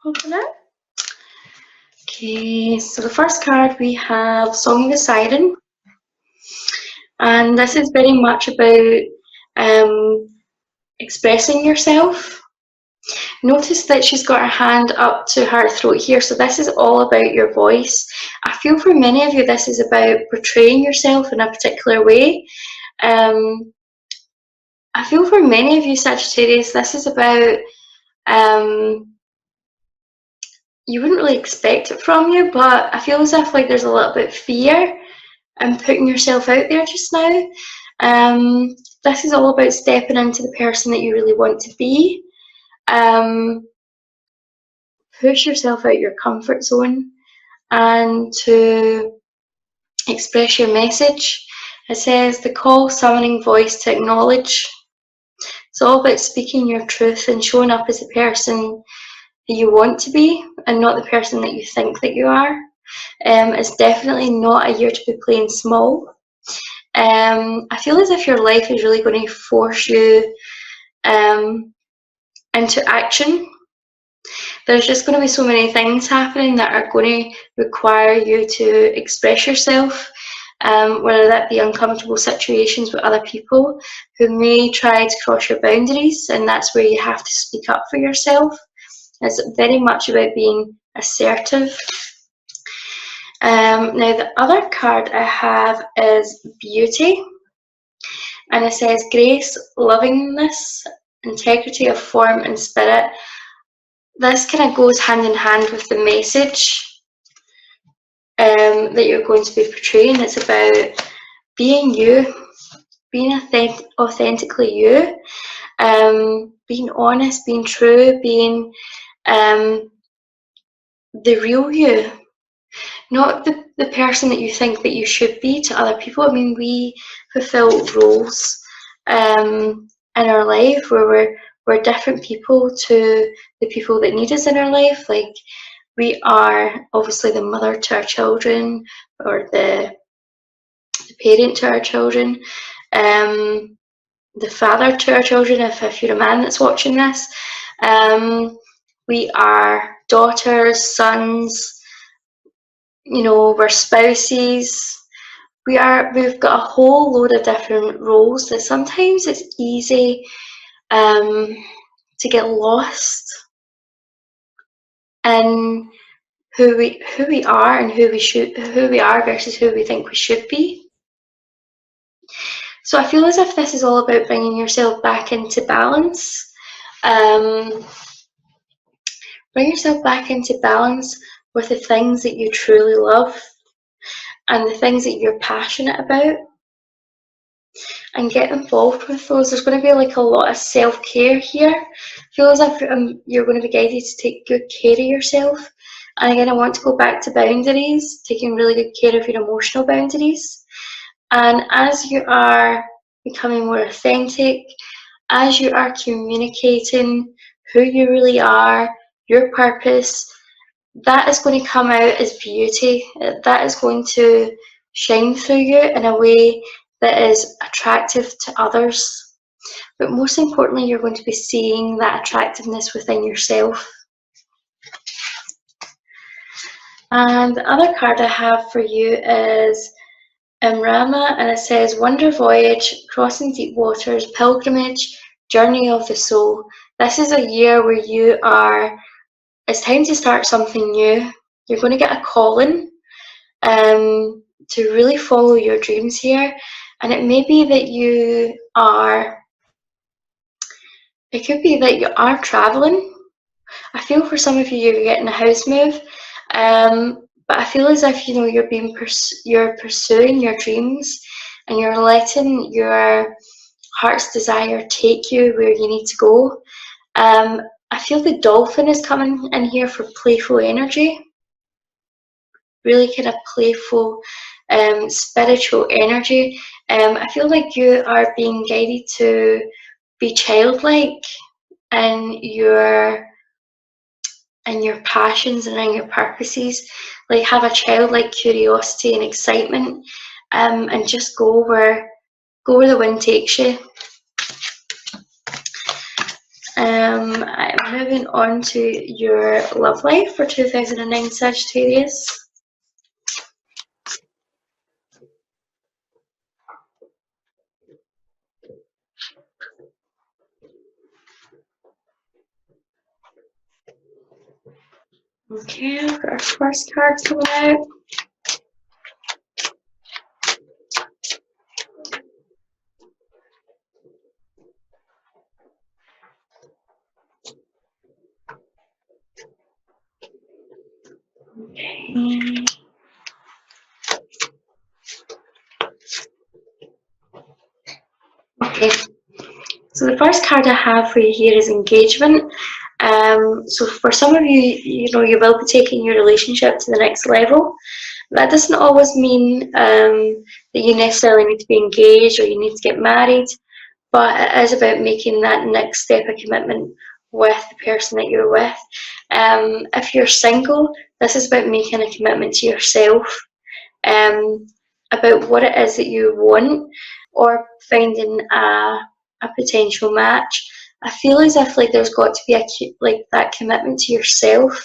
Open it. Okay, so the first card we have Song of the Siren, and this is very much about expressing yourself. Notice that she's got her hand up to her throat here, so this is all about your voice. I feel for many of you this is about portraying yourself in a particular way. I feel for many of you Sagittarius, this is about you wouldn't really expect it from you, but I feel as if like there's a little bit of fear in putting yourself out there just now. This is all about stepping into the person that you really want to be. Push yourself out your comfort zone and to express your message. It says the call, summoning voice to acknowledge. It's all about speaking your truth and showing up as the person that you want to be and not the person that you think that you are. It's definitely not a year to be playing small. I feel as if your life is really going to force you into action. There's just going to be so many things happening that are going to require you to express yourself, whether that be uncomfortable situations with other people who may try to cross your boundaries, and that's where you have to speak up for yourself. It's very much about being assertive. Now the other card I have is Beauty, and it says grace, lovingness, integrity of form and spirit. This kind of goes hand in hand with the message that you're going to be portraying. It's about being you, being authentically you, being honest, being true, being the real you, not the person that you think that you should be to other people. I mean, we fulfill roles in our life where we're different people to the people that need us in our life. Like, we are obviously the mother to our children, or the parent to our children, the father to our children, if you're a man that's watching this. We are daughters, sons, you know, we're spouses. We've got a whole load of different roles that sometimes it's easy to get lost in who we are and who we are versus who we think we should be. So I feel as if this is all about bringing yourself back into balance. Bring yourself back into balance with the things that you truly love and the things that you're passionate about, and get involved with those. There's going to be like a lot of self-care here. I feel as if you're going to be guided to take good care of yourself. And again, I want to go back to boundaries, taking really good care of your emotional boundaries. And as you are becoming more authentic, as you are communicating who you really are, your purpose, that is going to come out as beauty. That is going to shine through you in a way that is attractive to others. But most importantly, you're going to be seeing that attractiveness within yourself. And the other card I have for you is Rama, and it says wonder voyage, crossing deep waters, pilgrimage, journey of the soul. This is a year where it's time to start something new. You're going to get a calling to really follow your dreams here. And it may be that it could be that you are traveling. I feel for some of you, you're getting a house move. But I feel as if, you know, you're pursuing your dreams and you're letting your heart's desire take you where you need to go. I feel the dolphin is coming in here for playful energy. Really kind of playful, spiritual energy. I feel like you are being guided to be childlike in your passions and in your purposes. Like, have a childlike curiosity and excitement, and just go where the wind takes you. I'm moving on to your love life for 2009 Sagittarius. Okay, I've got our first card coming out. Okay, so the first card I have for you here is engagement. So for some of you, you will be taking your relationship to the next level. That doesn't always mean that you necessarily need to be engaged or you need to get married, but it is about making that next step of commitment with the person that you're with. If you're single, this is about making a commitment to yourself, about what it is that you want, or finding a potential match. I feel as if there's got to be that commitment to yourself,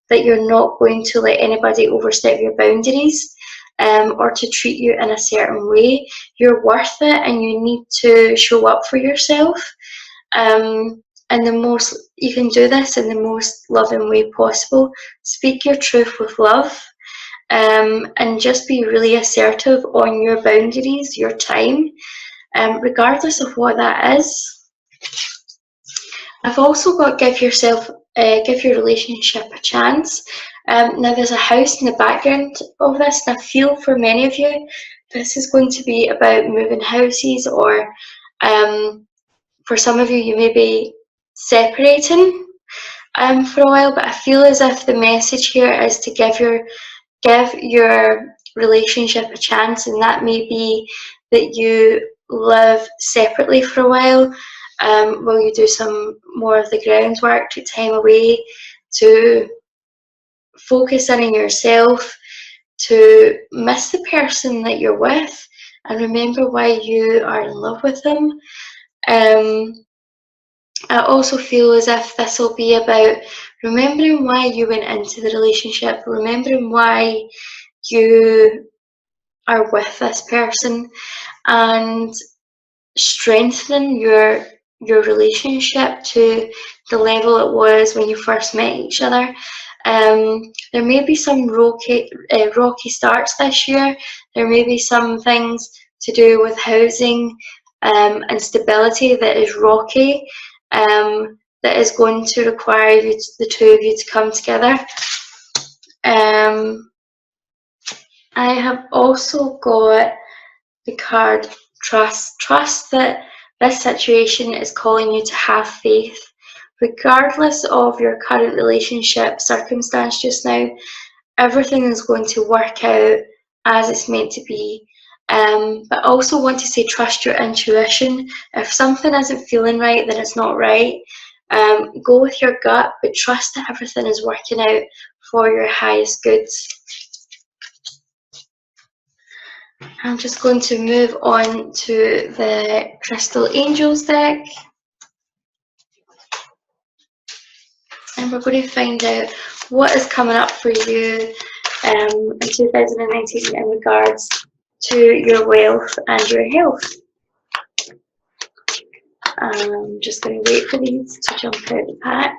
that you're not going to let anybody overstep your boundaries, or to treat you in a certain way. You're worth it, and you need to show up for yourself. And you can do this in the most loving way possible. Speak your truth with love, and just be really assertive on your boundaries, your time, regardless of what that is. I've also got give your relationship a chance. Now there's a house in the background of this, and I feel for many of you, this is going to be about moving houses, or for some of you, you may be separating for a while, but I feel as if the message here is to give your relationship a chance, and that may be that you live separately for a while, while you do some more of the groundwork, take time away to focus in on yourself, to miss the person that you're with, and remember why you are in love with them. I also feel as if this will be about remembering why you went into the relationship, remembering why you are with this person, and strengthening your relationship to the level it was when you first met each other. There may be some rocky starts this year. There may be some things to do with housing and stability that is rocky, that is going to require the two of you to come together. I have also got the card trust. Trust that this situation is calling you to have faith. Regardless of your current relationship circumstance just now, everything is going to work out as it's meant to be. But I also want to say trust your intuition. If something isn't feeling right, then it's not right. Go with your gut, but trust that everything is working out for your highest goods. I'm just going to move on to the Crystal Angels deck. And we're going to find out what is coming up for you in 2019 in regards to your wealth and your health. I'm just going to wait for these to jump out the pack.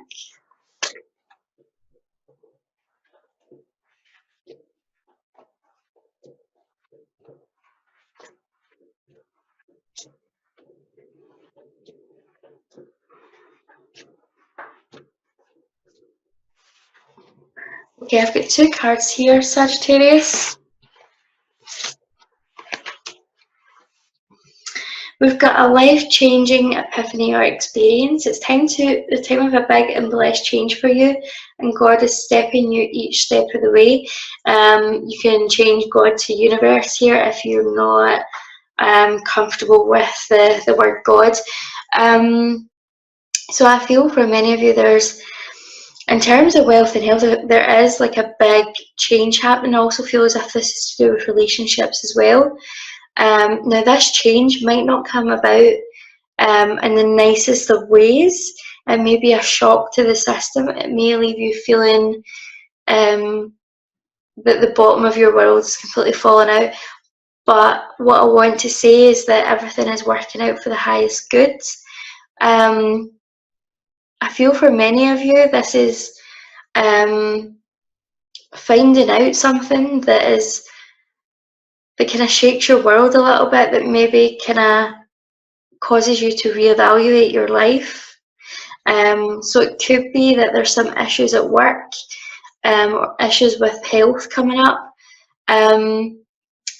Okay, I've got two cards here, Sagittarius. We've got a life-changing epiphany or experience. It's the time of a big and blessed change for you, and God is stepping you each step of the way. You can change God to universe here if you're not comfortable with the word God. So I feel for many of you, in terms of wealth and health, there is a big change happening. I also feel as if this is to do with relationships as well. Now this change might not come about in the nicest of ways. It may be a shock to the system. It may leave you feeling that the bottom of your world is completely fallen out. But what I want to say is that everything is working out for the highest good. I feel for many of you, this is finding out something that kind of shakes your world a little bit, that maybe kind of causes you to reevaluate your life. So it could be that there's some issues at work, or issues with health coming up.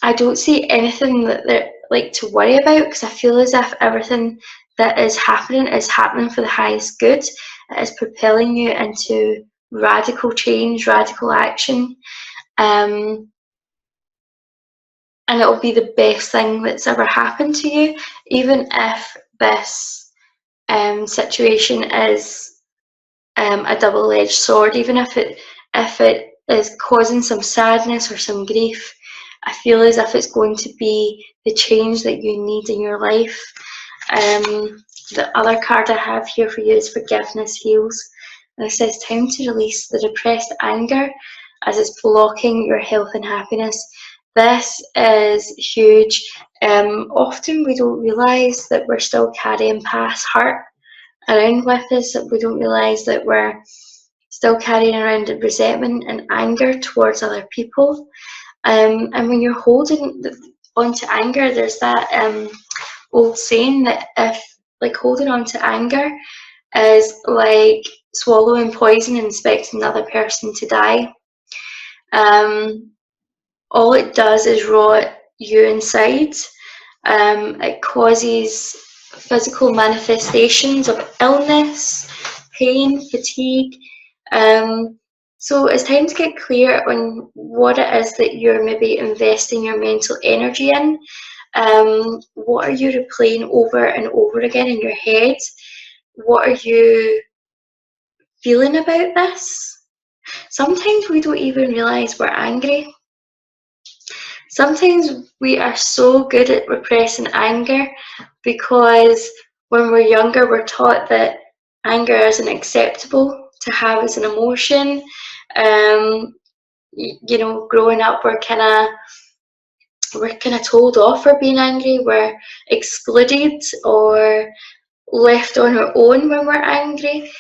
I don't see anything that they're like to worry about, because I feel as if everything that is happening for the highest good. It is propelling you into radical change, radical action, and it will be the best thing that's ever happened to you, even if this situation is a double-edged sword. Even if it is causing some sadness or some grief, I feel as if it's going to be the change that you need in your life. The other card I have here for you is Forgiveness Heals. And it says, time to release the repressed anger as it's blocking your health and happiness. This is huge. Often we don't realise that we're still carrying past hurt around with us, that we don't realise that we're still carrying around resentment and anger towards other people. And when you're holding onto anger, there's that old saying that if holding on to anger is like swallowing poison and expecting another person to die. All it does is rot you inside. It causes physical manifestations of illness, pain, fatigue. So it's time to get clear on what it is that you're maybe investing your mental energy in. What are you replaying over and over again in your head? What are you feeling about this? Sometimes we don't even realise we're angry. Sometimes we are so good at repressing anger because when we're younger, we're taught that anger isn't acceptable to have as an emotion. You know, growing up, we're kind of told off for being angry. We're excluded or left on our own when we're angry.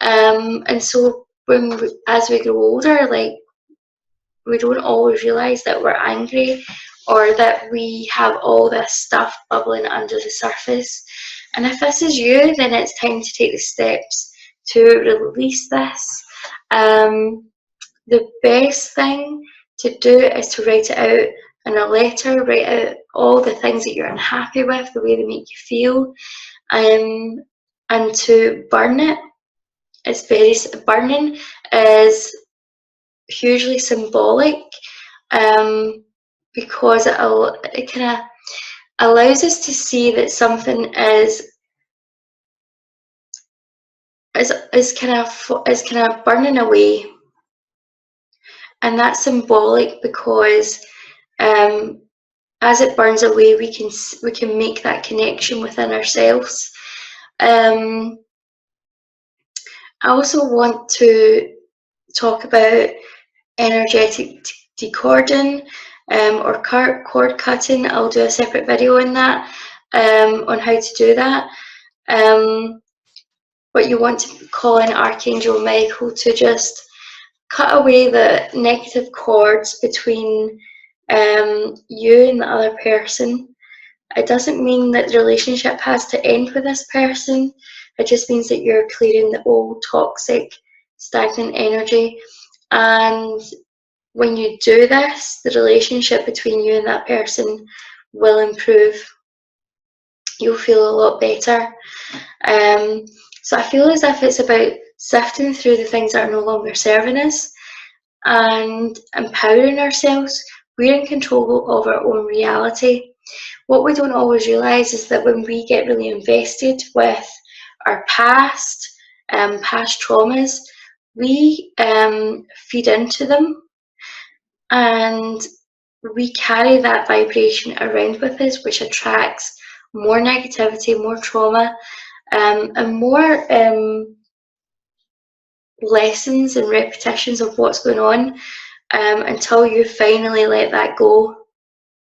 And so as we grow older, we don't always realise that we're angry, or that we have all this stuff bubbling under the surface. And if this is you, then it's time to take the steps to release this. The best thing to do is to write it out in a letter, write out all the things that you're unhappy with, the way they make you feel, and to burn it. Burning is hugely symbolic, because it kind of allows us to see that something is kind of burning away, and that's symbolic because as it burns away, we can make that connection within ourselves. I also want to talk about energetic decording or cord cutting. I'll do a separate video on that, on how to do that. But you want to call in Archangel Michael to just cut away the negative cords between you and the other person. It doesn't mean that the relationship has to end with this person. It just means that you're clearing the old toxic, stagnant energy. And when you do this, the relationship between you and that person will improve. You'll feel a lot better. So I feel as if it's about sifting through the things that are no longer serving us and empowering ourselves. We're in control of our own reality. What we don't always realise is that when we get really invested with our past traumas, we feed into them, and we carry that vibration around with us, which attracts more negativity, more trauma. and more lessons and repetitions of what's going on, until you finally let that go,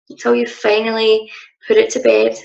until you finally put it to bed,